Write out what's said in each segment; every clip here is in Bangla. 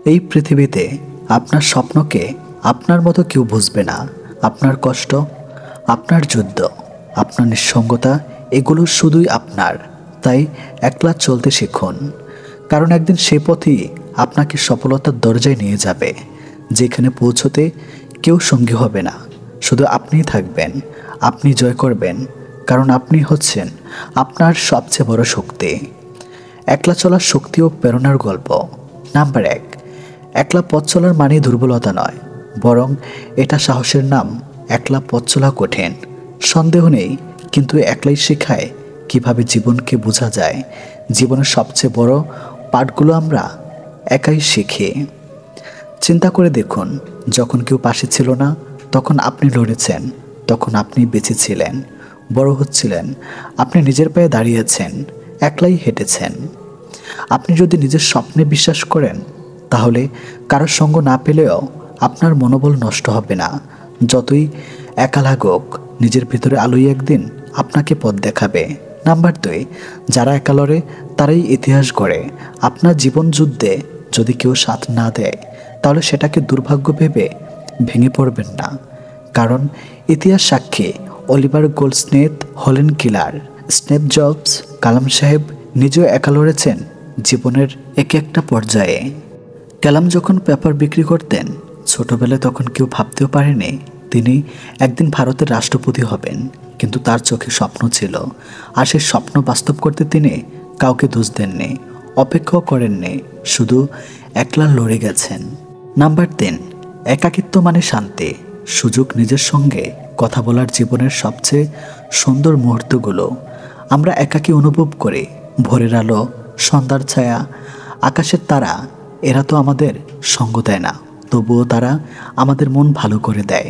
এই পৃথিবীতে আপনার স্বপ্নকে আপনার মতো কেউ বুঝবে না। আপনার কষ্ট, আপনার যুদ্ধ, আপনার নিঃসঙ্গতা, এগুলো শুধুই আপনার। তাই একলা চলতে শিখুন, কারণ একদিন সে পথই আপনাকে সফলতার দরজায় নিয়ে যাবে, যেখানে পৌঁছতে কেউ সঙ্গী হবে না, শুধু আপনিই থাকবেন। আপনি জয় করবেন, কারণ আপনি হচ্ছেন আপনার সবচেয়ে বড় শক্তি। একলা চলার শক্তি ও প্রেরণার গল্প। নাম্বার 1, একলা পথ চলার মানে দুর্বলতা নয়, বরং এটা সাহসের নাম। একলা পথ চলা কঠিন, সন্দেহ নেই, কিন্তু একলাই শেখায় কিভাবে জীবনকে বোঝা যায়। জীবনের সবচেয়ে বড় পাঠগুলো আমরা একাই শিখি। চিন্তা করে দেখুন, যখন কেউ পাশে ছিল না, তখন আপনি লড়েছেন, তখন আপনি বেঁচে ছিলেন, বড় হচ্ছিলেন, আপনি নিজের পায়ে দাঁড়িয়েছেন, একলাই হেঁটেছেন। আপনি যদি নিজের স্বপ্নে বিশ্বাস করেন, তাহলে কারোর সঙ্গ না পেলেও আপনার মনোবল নষ্ট হবে না। যতই একা লাগুক, নিজের ভিতরে আলোই একদিন আপনাকে পথ দেখাবে। নাম্বার 2, যারা একা লড়ে তারাই ইতিহাস গড়ে। আপনার জীবন যুদ্ধে যদি কেউ সাথ না দেয়, তাহলে সেটাকে দুর্ভাগ্য ভেবে ভেঙে পড়বেন না, কারণ ইতিহাস সাক্ষী অলিভার গোল্ডস্মিথ হলেন কিলার। স্টিভ জবস, কালাম সাহেব নিজেও একা লড়েছেন জীবনের এক একটা পর্যায়ে। কালাম যখন পেপার বিক্রি করতেন ছোটবেলায়, তখন কেউ ভাবতেও পারেনি তিনি একদিন ভারতের রাষ্ট্রপতি হবেন, কিন্তু তার চোখে স্বপ্ন ছিল, আর সেই স্বপ্ন বাস্তব করতে তিনি কাউকে দোষ দেননি, অপেক্ষাও করেননি, শুধু একলা লড়ে গেছেন। নাম্বার 3, একাকিত্ব মানে শান্তি, সুযোগ নিজের সঙ্গে কথা বলার। জীবনের সবচেয়ে সুন্দর মুহূর্তগুলো আমরা একাকী অনুভব করি। ভোরের আলো, সন্ধ্যার ছায়া, আকাশের তারা, এরা তো আমাদের সঙ্গ দেয় না, তবুও তারা আমাদের মন ভালো করে দেয়।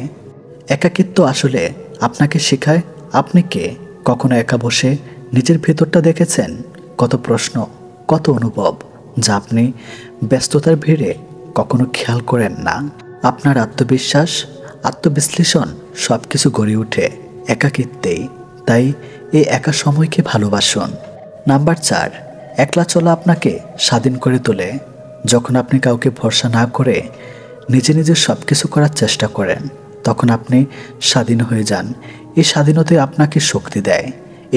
একাকিত্ব আসলে আপনাকে শেখায় আপনি কে। কখনো একা বসে নিজের ভেতরটা দেখেছেন? কত প্রশ্ন, কত অনুভব, যা আপনি ব্যস্ততার ভিড়ে কখনো খেয়াল করেন না। আপনার আত্মবিশ্বাস, আত্মবিশ্লেষণ সব কিছু গড়ে ওঠে একাকিত্বেই। তাই এই একা সময়কে ভালোবাসুন। নাম্বার 4, একলা চলা আপনাকে স্বাধীন করে তোলে। যখন আপনি কাউকে ভরসা না করে নিজে নিজে সব কিছু করার চেষ্টা করেন, তখন আপনি স্বাধীন হয়ে যান। এই স্বাধীনতাই আপনাকে শক্তি দেয়।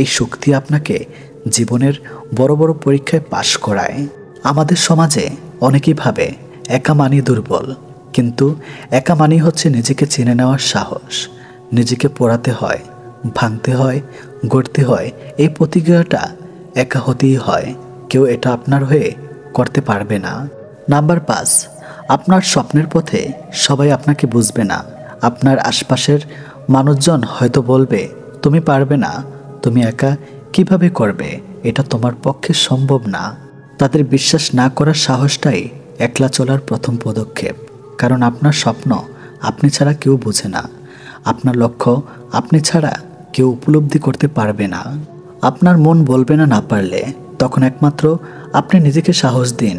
এই শক্তি আপনাকে জীবনের বড় বড় পরীক্ষায় পাশ করায়। আমাদের সমাজে অনেকেই ভাবে একা মানেই দুর্বল, কিন্তু একা মানেই হচ্ছে নিজেকে চিনে নেওয়ার সাহস। নিজেকে পড়াতে হয়, ভাঙতে হয়, গড়তে হয়। এই প্রতিক্রিয়াটা একা হতেই হয়, কেউ এটা আপনার হয়ে করতে পারবে না। নাম্বার 5, আপনার স্বপ্নের পথে সবাই আপনাকে বুঝবে না। আপনার আশপাশের মানুষজন হয়তো বলবে, তুমি পারবে না, তুমি একা কিভাবে করবে, এটা তোমার পক্ষে সম্ভব না। তাদের বিশ্বাস না করার সাহসটাই একলা চলার প্রথম পদক্ষেপ, কারণ আপনার স্বপ্ন আপনি ছাড়া কেউ বোঝে না। আপনার লক্ষ্য আপনি ছাড়া কেউ উপলব্ধি করতে পারবে না। আপনার মন বলবে না পারলে, তখন একমাত্র আপনি নিজেকে সাহস দিন।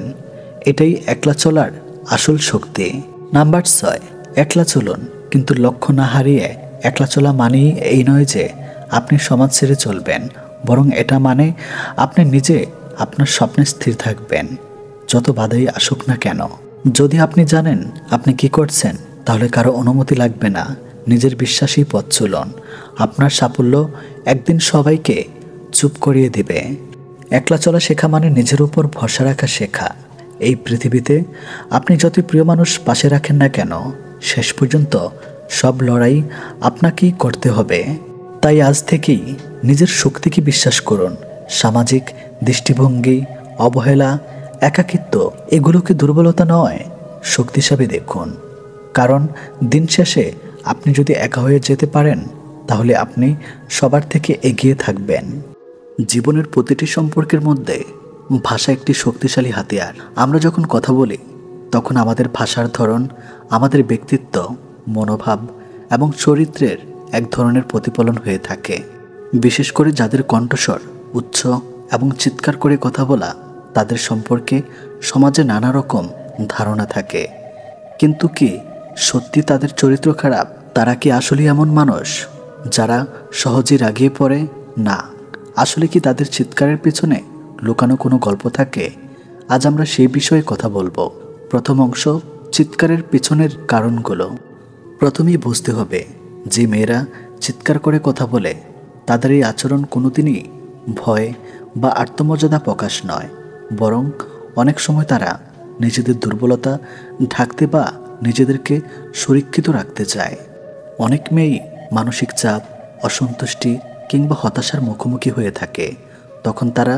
এটাই একলা চলার আসল শক্তি। নাম্বার 6, একলা চলুন, কিন্তু লক্ষ্য না হারিয়ে। একলা চলা মানেই এই নয় যে আপনি সমাজ ছেড়ে চলবেন, বরং এটা মানে আপনি নিজে আপনার স্বপ্নে স্থির থাকবেন, যত বাধাই আসুক না কেন। যদি আপনি জানেন আপনি কি করছেন, তাহলে কারো অনুমতি লাগবে না। নিজের বিশ্বাসী পথ চলুন। আপনার সাফল্য একদিন সবাইকে চুপ করিয়ে দিবে। একলা চলা শেখা মানে নিজের উপর ভরসা রাখা শেখা। এই পৃথিবীতে আপনি যতই প্রিয় মানুষ পাশে রাখেন না কেন, শেষ পর্যন্ত সব লড়াই আপনাকেই করতে হবে। তাই আজ থেকেই নিজের শক্তিকে বিশ্বাস করুন। সামাজিক দৃষ্টিভঙ্গি, অবহেলা, একাকিত্ব, এগুলোকে দুর্বলতা নয়, শক্তি হিসাবে দেখুন। কারণ দিন শেষে আপনি যদি একা হয়ে যেতে পারেন, তাহলে আপনি সবার থেকে এগিয়ে থাকবেন। জীবনের প্রতিটি সম্পর্কের মধ্যে ভাষা একটি শক্তিশালী হাতিয়ার। আমরা যখন কথা বলি, তখন আমাদের ভাষার ধরন আমাদের ব্যক্তিত্ব, মনোভাব এবং চরিত্রের এক ধরনের প্রতিফলন হয়ে থাকে। বিশেষ করে যাদের কণ্ঠস্বর উচ্চ এবং চিৎকার করে কথা বলা, তাদের সম্পর্কে সমাজে নানা রকম ধারণা থাকে। কিন্তু কি সত্যি তাদের চরিত্র খারাপ? তারা কি আসলে এমন মানুষ যারা সহজে রাগিয়ে পড়ে? না। আসলে কি তাদের চিৎকারের পেছনে লুকানো কোনো গল্প থাকে? আজ আমরা সেই বিষয়ে কথা বলবো। প্রথম অংশ, চিৎকারের পিছনের কারণগুলো। প্রথমেই বুঝতে হবে যে মেয়েরা চিৎকার করে কথা বলে তাদের এই আচরণ কোনোদিনই ভয় বা আত্মমর্যাদা প্রকাশ নয়, বরং অনেক সময় তারা নিজেদের দুর্বলতা ঢাকতে বা নিজেদেরকে সুরক্ষিত রাখতে চায়। অনেক মেয়েই মানসিক চাপ, অসন্তুষ্টি কিংবা হতাশার মুখোমুখি হয়ে থাকে। তখন তারা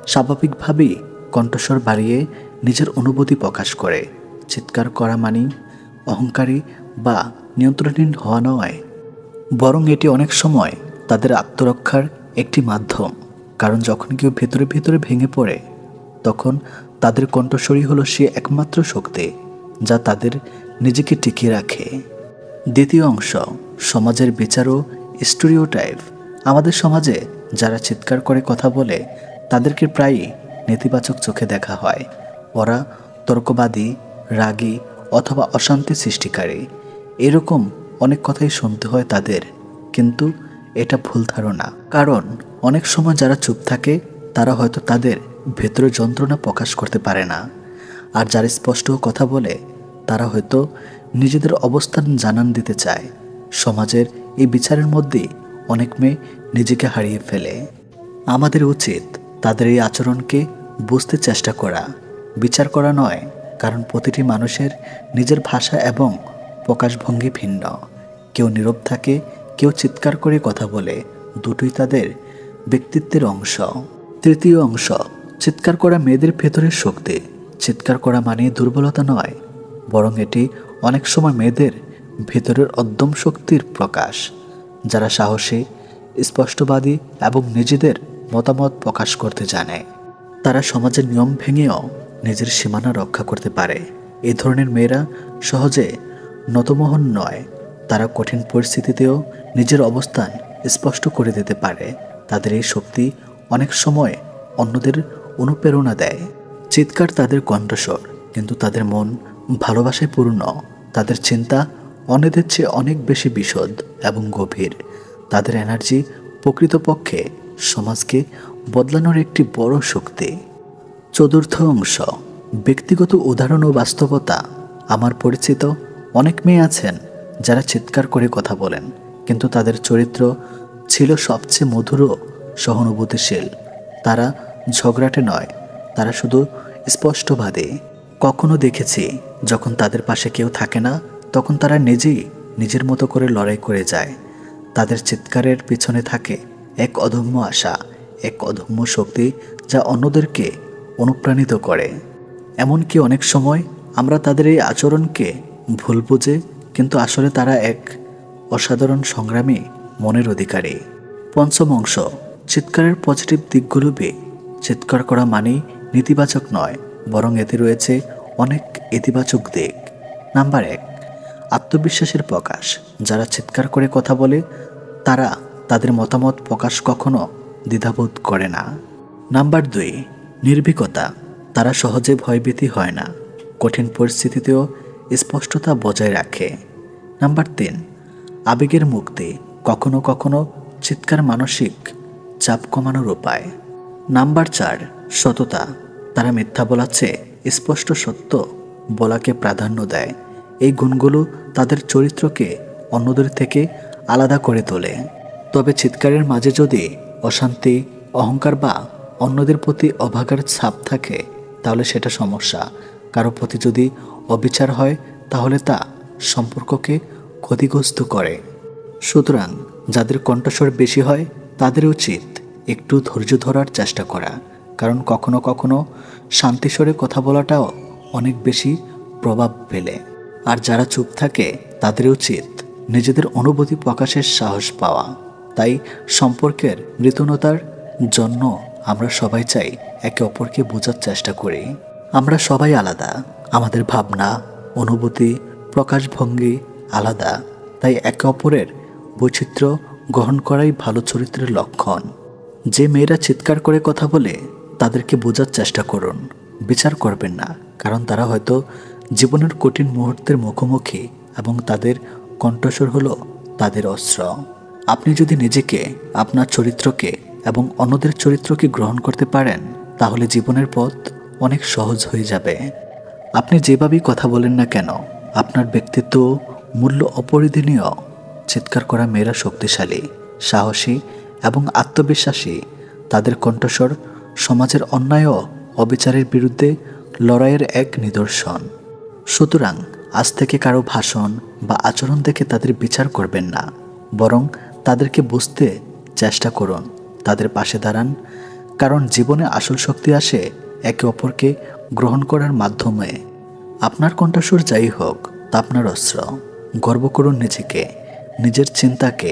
স্বাভাবিকভাবেই কণ্ঠস্বর বাড়িয়ে নিজের অনুভূতি প্রকাশ করে। চিৎকার করা মানে অহংকারী বা নিয়ন্ত্রণহীন হওয়া নয়, বরং এটি অনেক সময় তাদের আত্মরক্ষার একটি মাধ্যম। কারণ যখন কেউ ভেতরে ভেতরে ভেঙে পড়ে, তখন তাদের কণ্ঠস্বরই হলো সে একমাত্র শক্তি যা তাদের নিজেকে টিকিয়ে রাখে। দ্বিতীয় অংশ, সমাজের বিচার ও স্টেরিওটাইপ। আমাদের সমাজে যারা চিৎকার করে কথা বলে তাদেরকে প্রায়ই নেতিবাচক চোখে দেখা হয়। ওরা তর্কবাদী, রাগী অথবা অশান্তি সৃষ্টিকারী, এরকম অনেক কথাই শুনতে হয় তাদের। কিন্তু এটা ভুল ধারণা, কারণ অনেক সময় যারা চুপ থাকে তারা হয়তো তাদের ভেতরে যন্ত্রণা প্রকাশ করতে পারে না, আর যারা স্পষ্ট কথা বলে তারা হয়তো নিজেদের অবস্থান জানান দিতে চায়। সমাজের এই বিচারের মধ্যে অনেক মেয়ে নিজেকে হারিয়ে ফেলে। আমাদের উচিত তাদের এই আচরণকে বুঝতে চেষ্টা করা, বিচার করা নয়। কারণ প্রতিটি মানুষের নিজের ভাষা এবং প্রকাশভঙ্গি ভিন্ন। কেউ নীরব থাকে, কেউ চিৎকার করে কথা বলে, দুটোই তাদের ব্যক্তিত্বের অংশ। তৃতীয় অংশ, চিৎকার করা মেয়েদের ভেতরের শক্তি। চিৎকার করা মানে দুর্বলতা নয়, বরং এটি অনেক সময় মেয়েদের ভেতরের অদ্যম শক্তির প্রকাশ। যারা সাহসী, স্পষ্টবাদী এবং নিজেদের মতামত প্রকাশ করতে জানে, তারা সমাজের নিয়ম ভেঙেও নিজের সীমানা রক্ষা করতে পারে। এই ধরনের মেয়েরা সহজে নতমোহন নয়, তারা কঠিন পরিস্থিতিতেও নিজের অবস্থান স্পষ্ট করে দিতে পারে। তাদের এই শক্তি অনেক সময় অন্যদের অনুপ্রেরণা দেয়। চিৎকার তাদের কণ্ঠস্বর, কিন্তু তাদের মন ভালোবাসায় পূর্ণ। তাদের চিন্তা অন্যদের চেয়ে অনেক বেশি বিশদ এবং গভীর। তাদের এনার্জি প্রকৃতপক্ষে সমাজকে বদলানোর একটি বড় শক্তি। চতুর্থ অংশ, ব্যক্তিগত উদাহরণ ও বাস্তবতা। আমার পরিচিত অনেক মেয়ে আছেন যারা চিৎকার করে কথা বলেন, কিন্তু তাদের চরিত্র ছিল সবচেয়ে মধুর ও সহানুভূতিশীল। তারা ঝগড়াটে নয়, তারা শুধু স্পষ্টবাদী। কখনো দেখেছি যখন তাদের পাশে কেউ থাকে না, তখন তারা নিজেই নিজের মতো করে লড়াই করে যায়। তাদের চিৎকারের পিছনে থাকে এক অদম্য আশা, এক অদম্য শক্তি যা অন্যদেরকে অনুপ্রাণিত করে। এমনকি অনেক সময় আমরা তাদের এই আচরণকে ভুল বুঝে, কিন্তু আসলে তারা এক অসাধারণ সংগ্রামী মনের অধিকারী। পঞ্চম অংশ, চিৎকারের পজিটিভ দিকগুলো। চিৎকার করা মানেই নেতিবাচক নয়, বরং এতে রয়েছে অনেক ইতিবাচক দিক। নাম্বার 1, আত্মবিশ্বাসের প্রকাশ। যারা চিৎকার করে কথা বলে তারা তাদের মতামত প্রকাশ কখনো দ্বিধাবোধ করে না। নাম্বার 2, নির্ভীকতা। তারা সহজে ভয়ভীতি হয় না, কঠিন পরিস্থিতিতেও স্পষ্টতা বজায় রাখে। নাম্বার 3, আবেগের মুক্তি। কখনো কখনো চিৎকার মানসিক চাপ কমানোর উপায়। নাম্বার 4, সততা। তারা মিথ্যা বলার চেয়ে স্পষ্ট সত্য বলাকে প্রাধান্য দেয়। এই গুণগুলো তাদের চরিত্রকে অন্যদের থেকে আলাদা করে তোলে। তবে চিৎকারের মাঝে যদি অশান্তি, অহংকার বা অন্যদের প্রতি অবজ্ঞার ছাপ থাকে, তাহলে সেটা সমস্যা। কারো প্রতি যদি অবিচার হয়, তাহলে তা সম্পর্ককে ক্ষতিগ্রস্ত করে। সুতরাং যাদের কণ্ঠস্বর বেশি হয় তাদের উচিত একটু ধৈর্য ধরার চেষ্টা করা, কারণ কখনো কখনো শান্তিস্বরে কথা বলাটাও অনেক বেশি প্রভাব ফেলে। আর যারা চুপ থাকে তাদের উচিত নিজেদের অনুভূতি প্রকাশের সাহস পাওয়া। তাই সম্পর্কের মৃদুলতার জন্য আমরা সবাই চাই একে অপরকে বোঝার চেষ্টা করি। আমরা সবাই আলাদা, আমাদের ভাবনা, অনুভূতি, প্রকাশভঙ্গি আলাদা। তাই একে অপরের বৈচিত্র্য গ্রহণ করাই ভালো চরিত্রের লক্ষণ। যে মেয়েরা চিৎকার করে কথা বলে তাদেরকে বোঝার চেষ্টা করুন, বিচার করবেন না, কারণ তারা হয়তো জীবনের কঠিন মুহূর্তের মুখোমুখি এবং তাদের কণ্ঠস্বর হলো তাদের অস্ত্র। আপনি যদি নিজেকে, আপনার চরিত্রকে এবং অন্যদের চরিত্রকে গ্রহণ করতে পারেন, তাহলে জীবনের পথ অনেক সহজ হয়ে যাবে। আপনি যেভাবেই কথা বলেন না কেন, আপনার ব্যক্তিত্ব মূল্য অপরিধীয়। চিৎকার করা মেয়েরা শক্তিশালী, সাহসী এবং আত্মবিশ্বাসী। তাদের কণ্ঠস্বর সমাজের অন্যায় ও অবিচারের বিরুদ্ধে লড়াইয়ের এক নিদর্শন। সুতরাং আজ থেকে কারো ভাষণ বা আচরণ দেখে তাদের বিচার করবেন না, বরং তাদেরকে বুঝতে চেষ্টা করুন, তাদের পাশে দাঁড়ান। কারণ জীবনে আসল শক্তি আসে একে অপরকে গ্রহণ করার মাধ্যমে। আপনার কণ্ঠস্বর যাই হোক, তা আপনার অস্ত্র। গর্ব করুন নিজেকে, নিজের চিন্তাকে,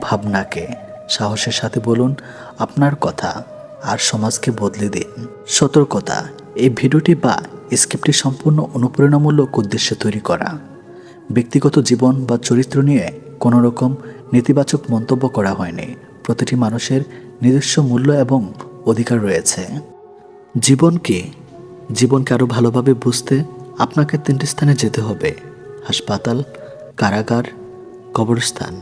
ভাবনাকে। সাহসের সাথে বলুন আপনার কথা আর সমাজকে বদলে দিন। সতর্কতা, এই ভিডিওটি বা স্ক্রিপ্টটি সম্পূর্ণ অনুপ্রেরণামূলক উদ্দেশ্যে তৈরি করা। ব্যক্তিগত জীবন বা চরিত্র নিয়ে কোনো রকম নেতিবাচক মন্তব্য করা হয়নি। প্রতিটি মানুষের নিজস্ব মূল্য এবং অধিকার রয়েছে। জীবনকে আরও ভালোভাবে বুঝতে আপনাকে 3টি স্থানে যেতে হবে: হাসপাতাল, কারাগার, কবরস্থান।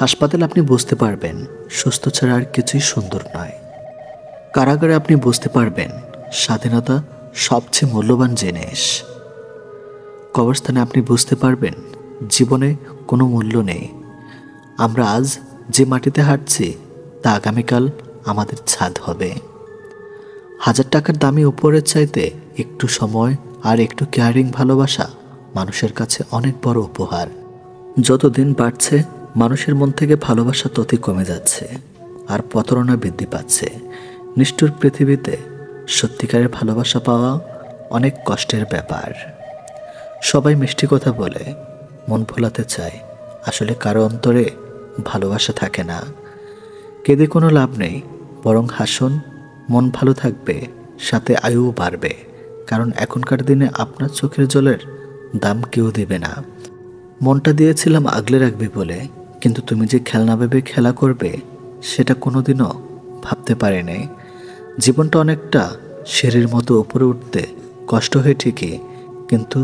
হাসপাতালে আপনি বুঝতে পারবেন সুস্থ ছাড়া আর কিছুই সুন্দর নয়। কারাগারে আপনি বুঝতে পারবেন স্বাধীনতা সবচেয়ে মূল্যবান জিনিস। কবরস্থানে আপনি বুঝতে পারবেন জীবনে কোনো মূল্য নেই। আমরা আজ যে মাটিতে হাঁটছি তা আগামীকাল আমাদের ছাদ হবে। 1000 টাকার দামি উপহারের চাইতে একটু সময় আর একটু কেয়ারিং ভালোবাসা মানুষের কাছে অনেক বড় উপহার। যত দিন বাড়ছে মানুষের মন থেকে ভালোবাসা ততই কমে যাচ্ছে, আর প্রতারণা বৃদ্ধি পাচ্ছে। নিষ্ঠুর পৃথিবীতে সত্যিকারের ভালোবাসা পাওয়া অনেক কষ্টের ব্যাপার। সবাই মিষ্টি কথা বলে, মন ভোলাতে চায়, আসলে কারো অন্তরে ভালোবাসা থাকে না। কেঁদে কোনো লাভ নেই, বরং হাসুন, মন ভালো থাকবে, সাথে আয়ুও বাড়বে। কারণ এখনকার দিনে আপনার চোখের জলের দাম কেউ দেবে না। মনটা দিয়েছিলাম আগলে রাখবি বলে, কিন্তু তুমি যে খেলনা ভেবে খেলা করবে সেটা কোনোদিনও ভাবতে পারিনি। জীবনটা অনেকটা সিঁড়ির মতো উপরে উঠতে কষ্ট হয় ঠিকই, কিন্তু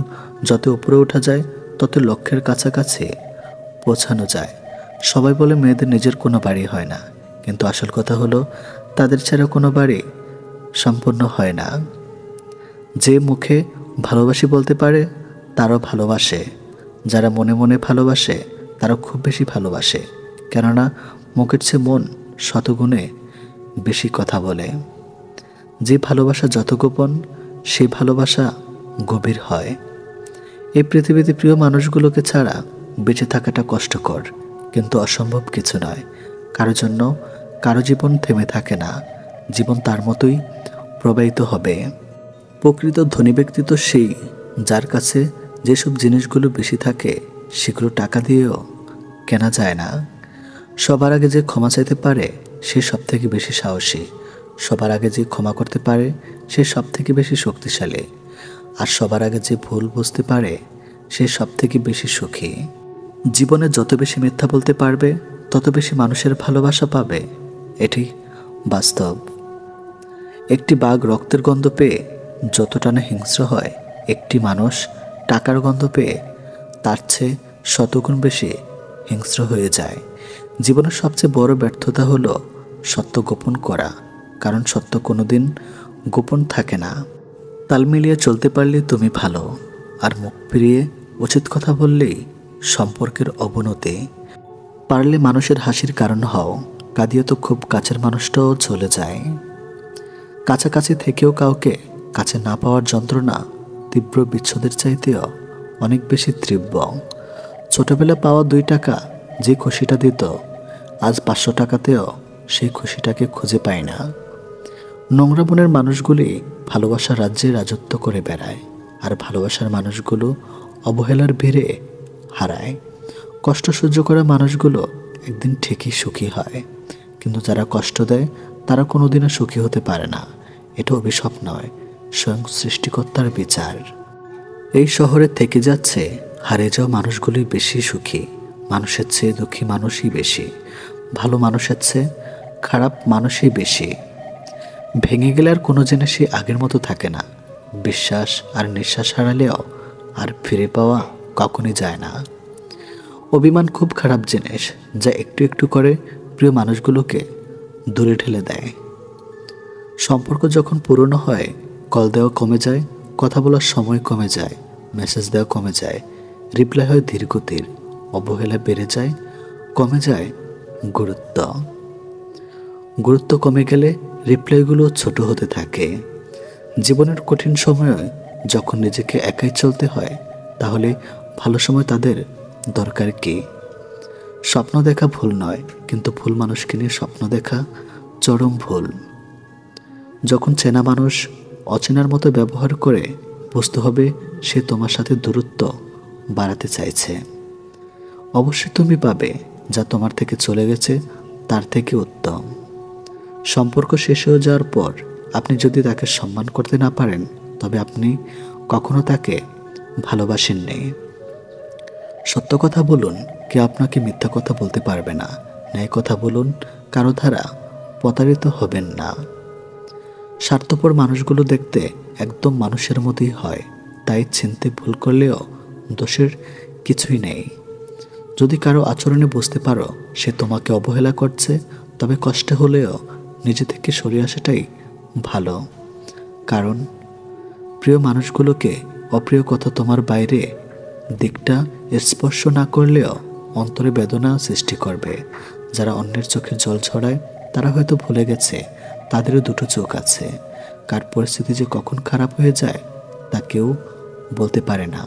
যত উপরে ওঠা যায় তত লক্ষ্যের কাছাকাছি পৌঁছানো যায়। সবাই বলে মেয়েদের নিজের কোনো বাড়ি হয় না, কিন্তু আসল কথা হলো তাদের ছাড়া কোনো বাড়ি সম্পূর্ণ হয় না। যে মুখে ভালোবাসি বলতে পারে তারও ভালোবাসে, যারা মনে মনে ভালোবাসে তারা খুব বেশি ভালোবাসে। কেননা মুখের চেয়ে মন শতগুণে বেশি কথা বলে। যে ভালোবাসা যত গোপন, সেই ভালোবাসা গভীর হয়। এই পৃথিবীতে প্রিয় মানুষগুলোকে ছাড়া বেঁচে থাকাটা কষ্টকর, কিন্তু অসম্ভব কিছু নয়। কারো জন্য কারো জীবন থেমে থাকে না, জীবন তার মতোই প্রবাহিত হবে। প্রকৃত ধনী ব্যক্তি তো সেই, যার কাছে যেসব জিনিসগুলো বেশি থাকে সেগুলো টাকা দিয়েও কেনা যায় না। সবার আগে যে ক্ষমা চাইতে পারে সে সব থেকে বেশি সাহসী। সবার আগে যে ক্ষমা করতে পারে সে সব থেকে বেশি শক্তিশালী। আর সবার আগে যে ভুল বুঝতে পারে সে সব থেকে বেশি সুখী। জীবনে যত বেশি মিথ্যা বলতে পারবে তত বেশি মানুষের ভালোবাসা পাবে, এটি বাস্তব। একটি বাঘ রক্তের গন্ধ পেয়ে যতটা না হিংস্র হয়, একটি মানুষ টাকার গন্ধ পেয়ে তার চেয়ে শতগুণ বেশি হিংস্র হয়ে যায়। জীবনের সবচেয়ে বড় ব্যর্থতা হলো সত্য গোপন করা, কারণ সত্য কোনোদিন গোপন থাকে না। তাল মিলিয়ে চলতে পারলে তুমি ভালো, আর মুখ ফিরিয়ে উচিত কথা বললেই সম্পর্কের অবনতি। পারলে মানুষের হাসির কারণ হও, কাঁদিয়ে তো খুব কাছের মানুষটাও চলে যায়। কাছাকাছি থেকেও কাউকে কাছে না পাওয়ার যন্ত্রণা তীব্র বিচ্ছেদের চাইতেও অনেক বেশি তীব্র। ছোটবেলা পাওয়া 2 টাকা যে খুশিটা দিত, আজ 500 টাকাতেও সেই খুশিটাকে খুঁজে পায় না। নোংরা মনের মানুষগুলি ভালোবাসার রাজ্যে রাজত্ব করে বেড়ায়, আর ভালোবাসার মানুষগুলো অবহেলার ভিড়ে হারায়। কষ্ট সহ্য করা মানুষগুলো একদিন ঠিকই সুখী হয়, কিন্তু যারা কষ্ট দেয় তারা কোনোদিনও সুখী হতে পারে না। এটা অভিশাপ নয়, স্বয়ং সৃষ্টিকর্তার বিচার। এই শহরে থেকে যাচ্ছে হারিয়ে যাওয়া মানুষগুলোই বেশি সুখী। মানুষের চেয়ে দুঃখী মানুষই বেশি, ভালো মানুষের চেয়ে খারাপ মানুষই বেশি। ভেঙে গেলে আর কোনো জিনিসই আগের মতো থাকে না। বিশ্বাস আর নিঃশ্বাস হারালেও আর ফিরে পাওয়া কখনই যায় না। অভিমান খুব খারাপ জিনিস, যা একটু একটু করে প্রিয় মানুষগুলোকে দূরে ঠেলে দেয়। সম্পর্ক যখন পুরনো হয়, কল দেওয়া কমে যায়, কথা বলার সময় কমে যায়, মেসেজ দেওয়া কমে যায়, রিপ্লাই হয় ধীরগতির, অবহেলা বেড়ে যায়, কমে যায় গুরুত্ব। গুরুত্ব কমে গেলে রিপ্লাইগুলো ছোট হতে থাকে। জীবনের কঠিন সময়ে যখন নিজেকে একাই চলতে হয়, তাহলে ভালো সময় তাদের দরকার কি? স্বপ্ন দেখা ভুল নয়, কিন্তু ভুল মানুষকে নিয়ে স্বপ্ন দেখা চরম ভুল। যখন চেনা মানুষ অচেনার মতো ব্যবহার করে, বুঝতে হবে সে তোমার সাথে দূরত্ব বাড়াতে চাইছে। অবশ্যই তুমি পাবে যা তোমার থেকে চলে গেছে তার থেকে উত্তম। সম্পর্ক শেষ হয়ে যাওয়ার পর আপনি যদি তাকে সম্মান করতে না পারেন, তবে আপনি কখনো তাকে ভালোবাসেননি। সত্য কথা বলুন, কেউ আপনাকে মিথ্যা কথা বলতে পারবে না। ন্যায় কথা বলুন, কারো দ্বারা প্রতারিত হবেন না। স্বার্থপর মানুষগুলো দেখতে একদম মানুষের মতোই হয়, তাই চিনতে ভুল করলেও দোষের কিছুই নেই। যদি কারো আচরণে বুঝতে পারো সে তোমাকে অবহেলা করছে, তবে কষ্ট হলেও নিজে থেকে সরে আসাটাই ভালো। কারণ প্রিয় মানুষগুলোকে অপ্রিয় কথা তোমার বাইরে দিকটা স্পর্শ না করলেও অন্তরে বেদনা সৃষ্টি করবে। যারা অন্যের চোখে জল ছড়ায় তারা হয়তো ভুলে গেছে তাদেরও দুটো চোখ আছে। কার পরিস্থিতি যে কখন খারাপ হয়ে যায় তা কেউ বলতে পারে না।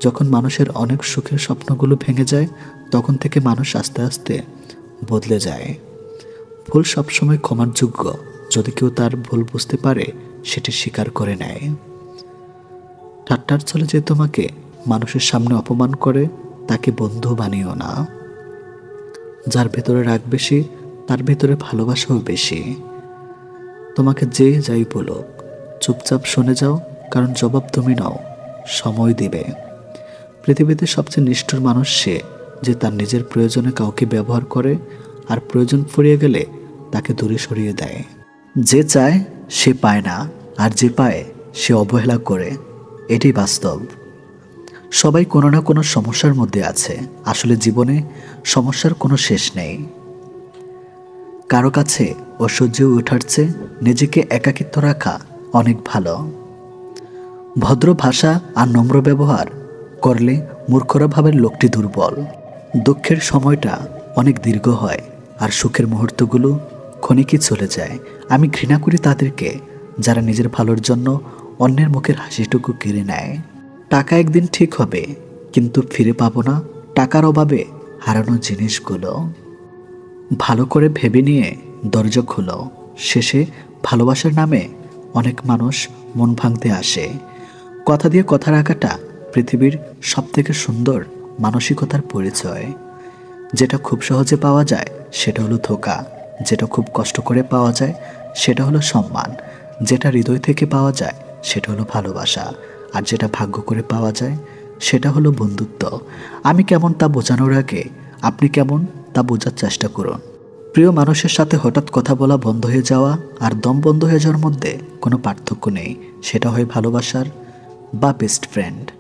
যখন মানুষের অনেক সুখের স্বপ্নগুলো ভেঙে যায়, তখন থেকে মানুষ আস্তে আস্তে বদলে যায়। ভুল সবসময় ক্ষমার যোগ্য, যদি কেউ তার ভুল বুঝতে পারে, সেটি স্বীকার করে নেয়। ঠাট্টার ছলে যে তোমাকে মানুষের সামনে অপমান করে, তাকে বন্ধু বানিও না। যার ভেতরে রাগ বেশি, তার ভেতরে ভালোবাসাও বেশি। তোমাকে যে যাই বলুক, চুপচাপ শুনে যাও, কারণ জবাব তুমি নাও, সময় দিবে। পৃথিবীতে সবচেয়ে নিষ্ঠুর মানুষ সে, যে তার নিজের প্রয়োজনে কাউকে ব্যবহার করে আর প্রয়োজন ফুরিয়ে গেলে তাকে দূরে সরিয়ে দেয়। যে চায় সে পায় না, আর যে পায় সে অবহেলা করে। এটাই বাস্তব। সবাই কোনো না কোনো সমস্যার মধ্যে আছে। আসলে জীবনে সমস্যার কোনো শেষ নেই। কারো কাছে অসহ্য ওঠার চেয়ে নিজেকে একাকিত্ব রাখা অনেক ভালো। ভদ্র ভাষা আর নম্র ব্যবহার করলে মূর্খরা ভাবেন লোকটি দুর্বল। দুঃখের সময়টা অনেক দীর্ঘ হয়, আর সুখের মুহূর্তগুলো ক্ষণিকই চলে যায়। আমি ঘৃণা করি তাদেরকে যারা নিজের ভালোর জন্য অন্যের মুখের হাসিটুকু কেড়ে নেয়। টাকা একদিন ঠিক হবে, কিন্তু ফিরে পাবো না টাকার অভাবে হারানো জিনিসগুলো। ভালো করে ভেবে নিয়ে দরজা খোলো। শেষে ভালোবাসার নামে অনেক মানুষ মন ভাঙতে আসে। কথা দিয়ে কথা রাখাটা পৃথিবীর সবথেকে সুন্দর মানসিকতার পরিচয়। যেটা খুব সহজে পাওয়া যায় সেটা হলো ধোঁকা, যেটা খুব কষ্ট করে পাওয়া যায় সেটা হলো সম্মান, যেটা হৃদয় থেকে পাওয়া যায় সেটা হলো ভালোবাসা, আর যেটা ভাগ্য করে পাওয়া যায় সেটা হলো বন্ধুত্ব। আমি কেমন তা বোঝানোর আগে আপনি কেমন তা বোঝার চেষ্টা করুন। প্রিয় মানুষের সাথে হঠাৎ কথা বলা বন্ধ হয়ে যাওয়া আর দম বন্ধ হয়ে যাওয়ার মধ্যে কোনো পার্থক্য নেই। সেটা হয় ভালোবাসার বা বেস্ট ফ্রেন্ড।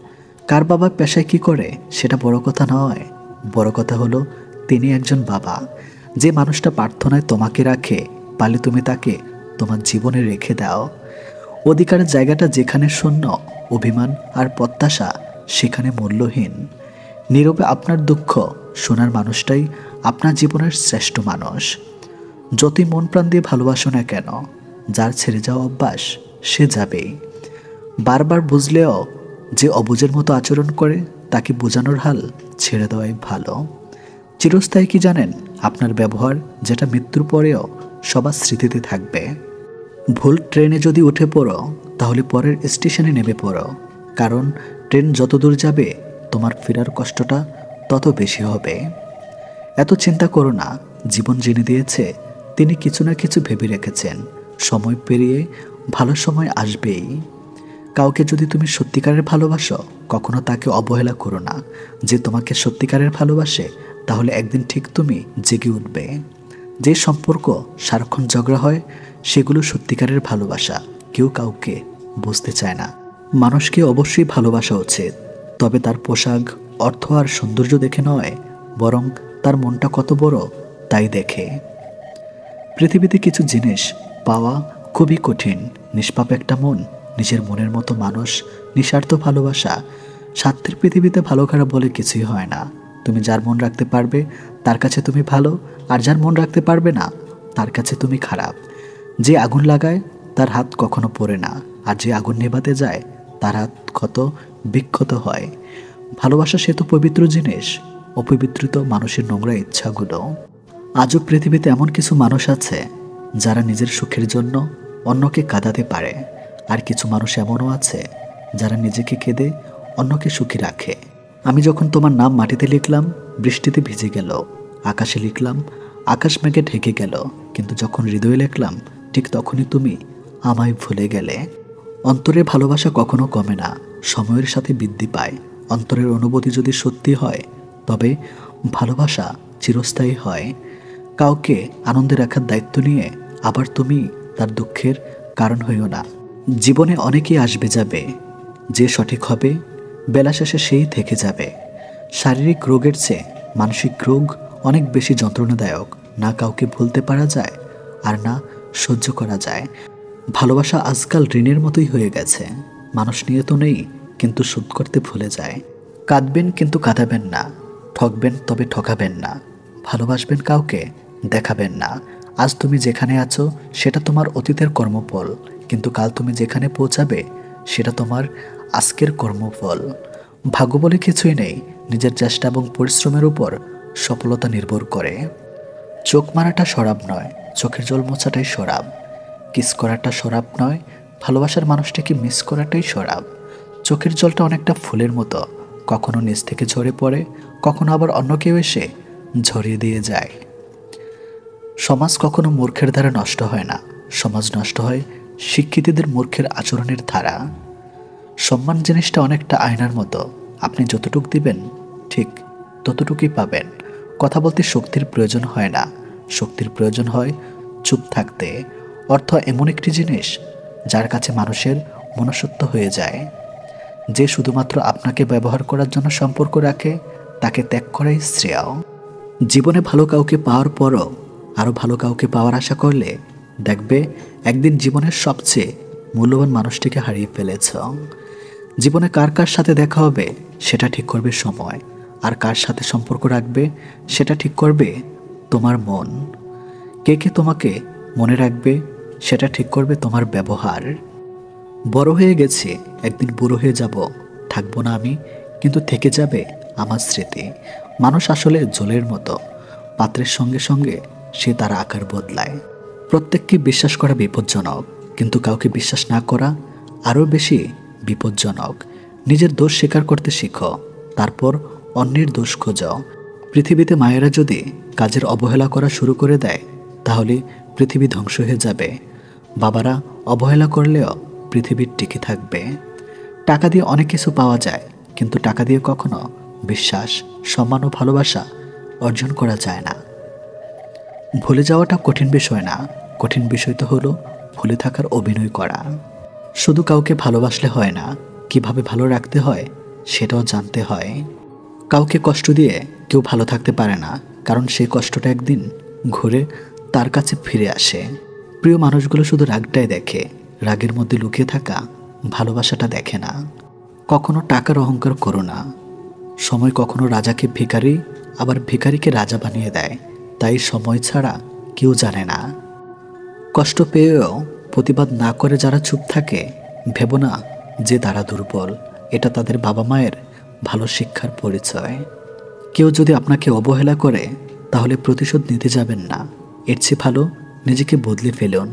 কার বাবা পেশায় কী করে সেটা বড় কথা নয়, বড় কথা হলো তিনি একজন বাবা। যে মানুষটা প্রার্থনায় তোমাকে রাখে, পারলে তুমি তাকে তোমার জীবনে রেখে দাও। অধিকারের জায়গাটা যেখানে শূন্য, অভিমান আর প্রত্যাশা সেখানে মূল্যহীন। নীরবে আপনার দুঃখ শোনার মানুষটাই আপনার জীবনের শ্রেষ্ঠ মানুষ। যতই মন প্রাণ দিয়ে ভালোবাসো না কেন, যার ছেড়ে যাওয়া অভ্যাস সে যাবেই। বারবার বুঝলেও যে অবুঝের মতো আচরণ করে, তাকে বোঝানোর হাল ছেড়ে দেওয়াই ভালো। চিরস্থায়ী কি জানেন? আপনার ব্যবহার, যেটা মৃত্যুর পরেও সবার স্মৃতিতে থাকবে। ভুল ট্রেনে যদি উঠে পড়ো, তাহলে পরের স্টেশনে নেমে পড়ো, কারণ ট্রেন যত দূর যাবে তোমার ফেরার কষ্টটা তত বেশি হবে। এত চিন্তা করো না, জীবন জেনে দিয়েছে তিনি কিছু না কিছু ভেবে রেখেছেন। সময় পেরিয়ে ভালো সময় আসবেই। কাউকে যদি তুমি সত্যিকারের ভালোবাসো, কখনো তাকে অবহেলা করো না। যে তোমাকে সত্যিকারের ভালোবাসে, তাহলে একদিন ঠিক তুমি জেগে উঠবে। যে সম্পর্ক সারাক্ষণ ঝগড়া হয়, সেগুলো সত্যিকারের ভালোবাসা। কেউ কাউকে বুঝতে চায় না। মানুষকে অবশ্যই ভালোবাসা উচিত, তবে তার পোশাক, অর্থ আর সৌন্দর্য দেখে নয়, বরং তার মনটা কত বড় তাই দেখে। পৃথিবীতে কিছু জিনিস পাওয়া খুবই কঠিন, নিষ্পাপ একটা মন নিজের মনের মতো মানুষ, নিঃস্বার্থ ভালোবাসা। স্বার্থের পৃথিবীতে ভালো খারাপ বলে কিছুই হয় না। তুমি যার মন রাখতে পারবে তার কাছে তুমি ভালো, আর যার মন রাখতে পারবে না তার কাছে তুমি খারাপ। যে আগুন লাগায় তার হাত কখনো পড়ে না, আর যে আগুন নেভাতে যায় তার হাত ক্ষত বিক্ষত হয়। ভালোবাসা সে তো পবিত্র জিনিস, অপবিত্রিত মানুষের নোংরা ইচ্ছাগুলো। আজও পৃথিবীতে এমন কিছু মানুষ আছে যারা নিজের সুখের জন্য অন্যকে কাঁদাতে পারে, আর কিছু মানুষ এমনও আছে যারা নিজেকে কেঁদে অন্যকে সুখী রাখে। আমি যখন তোমার নাম মাটিতে লিখলাম বৃষ্টিতে ভিজে গেল, আকাশে লিখলাম আকাশ মেঘে ঢেকে গেল, কিন্তু যখন হৃদয়ে লিখলাম ঠিক তখনই তুমি আমায় ভুলে গেলে। অন্তরের ভালোবাসা কখনো কমে না, সময়ের সাথে বৃদ্ধি পায়। অন্তরের অনুভূতি যদি সত্যি হয় তবে ভালোবাসা চিরস্থায়ী হয়। কাউকে আনন্দে রাখার দায়িত্ব নিয়ে আবার তুমি তার দুঃখের কারণ হইও না। জীবনে অনেকেই আসবে যাবে, যে সঠিক হবে বেলা শেষে সেই থেকে যাবে। শারীরিক রোগের চেয়ে মানসিক রোগ অনেক বেশি যন্ত্রণাদায়ক। না কাউকে ভুলতে পারা যায় আর না সহ্য করা যায়। ভালোবাসা আজকাল ঋণের মতোই হয়ে গেছে। মানুষ নিয়ে তো নেই, কিন্তু শোধ করতে ভুলে যায়। কাঁদবেন কিন্তু কাঁদাবেন না, ঠকবেন তবে ঠকাবেন না। ভালোবাসবেন কাউকে, দেখাবেন না। আজ তুমি যেখানে আছো সেটা তোমার অতীতের কর্মফল, কিন্তু কাল তুমি যেখানে পৌঁছাবে সেটা তোমার আজকের কর্মফল। ভাগ্য বলে কিছুই নেই, নিজের চেষ্টা এবং পরিশ্রমের উপর সফলতা নির্ভর করে। চোখ মারাটা শরাব নয়, চোখের জল মোছাটাই শরাব। কিস করাটা শরাব নয়, ভালোবাসার মানুষটাকে মিস করাটাই শরাব। চোখের জলটা অনেকটা ফুলের মতো, কখনো নিচ থেকে ঝরে পড়ে, কখনো আবার অন্য কেউ এসে ঝরিয়ে দিয়ে যায়। সমাজ কখনো মূর্খের দ্বারা নষ্ট হয় না, সমাজ নষ্ট হয় শিক্ষিতদের মূর্খের আচরণের ধারা। সম্মান জিনিসটা অনেকটা আয়নার মতো, আপনি যতটুকু দিবেন ঠিক ততটুকুই পাবেন। কথা বলতে শক্তির প্রয়োজন হয় না, শক্তির প্রয়োজন হয় চুপ থাকতে। অর্থ এমন একটি জিনিস যার কাছে মানুষের মনুষ্যত্ব হয়ে যায়। যে শুধুমাত্র আপনাকে ব্যবহার করার জন্য সম্পর্ক রাখে তাকে ত্যাগ করাই শ্রেয়। জীবনে ভালো কাউকে পাওয়ার পরও আরও ভালো কাউকে পাওয়ার আশা করলে দেখবে একদিন জীবনের সবচেয়ে মূল্যবান মানুষটিকে হারিয়ে ফেলেছ। জীবনে কার কার সাথে দেখা হবে সেটা ঠিক করবে সময়, আর কার সাথে সম্পর্ক রাখবে সেটা ঠিক করবে তোমার মন। কে কে তোমাকে মনে রাখবে সেটা ঠিক করবে তোমার ব্যবহার। বড় হয়ে গেছি, একদিন বুড়ো হয়ে যাব, থাকবো না আমি, কিন্তু থেকে যাবে আমার স্মৃতি। মানুষ আসলে জলের মতো, পাত্রের সঙ্গে সঙ্গে সে তার আকার বদলায়। প্রত্যেককে বিশ্বাস করা বিপজ্জনক, কিন্তু কাউকে বিশ্বাস না করা আরও বেশি বিপজ্জনক। নিজের দোষ স্বীকার করতে শিখো, তারপর অন্যের দোষ খোঁজো। পৃথিবীতে মায়েরা যদি কাজের অবহেলা করা শুরু করে দেয় তাহলে পৃথিবী ধ্বংস হয়ে যাবে। বাবারা অবহেলা করলেও পৃথিবীর টিকে থাকবে। টাকা দিয়ে অনেক কিছু পাওয়া যায়, কিন্তু টাকা দিয়ে কখনো বিশ্বাস, সম্মান ও ভালোবাসা অর্জন করা যায় না। ভুলে যাওয়াটা কঠিন বিষয় না, কঠিন বিষয় তো হলো ভুলে থাকার অভিনয় করা। শুধু কাউকে ভালোবাসলে হয় না, কিভাবে ভালো রাখতে হয় সেটাও জানতে হয়। কাউকে কষ্ট দিয়ে কেউ ভালো থাকতে পারে না, কারণ সেই কষ্টটা একদিন ঘুরে তার কাছে ফিরে আসে। প্রিয় মানুষগুলো শুধু রাগটাই দেখে, রাগের মধ্যে লুকিয়ে থাকা ভালোবাসাটা দেখে না। কখনো টাকার অহংকার করো না। সময় কখনো রাজাকে ভিখারি, আবার ভিখারিকে রাজা বানিয়ে দেয়, তাই সময় ছাড়া কেউ জানে না। কষ্ট পেয়েও প্রতিবাদ না করে যারা চুপ থাকে, ভেবো না যে তারা দুর্বল, এটা তাদের বাবা মায়ের ভালো শিক্ষার পরিচয়। কেউ যদি আপনাকে অবহেলা করে তাহলে প্রতিশোধ নিতে যাবেন না, এর চেয়ে ভালো নিজেকে বদলে ফেলুন।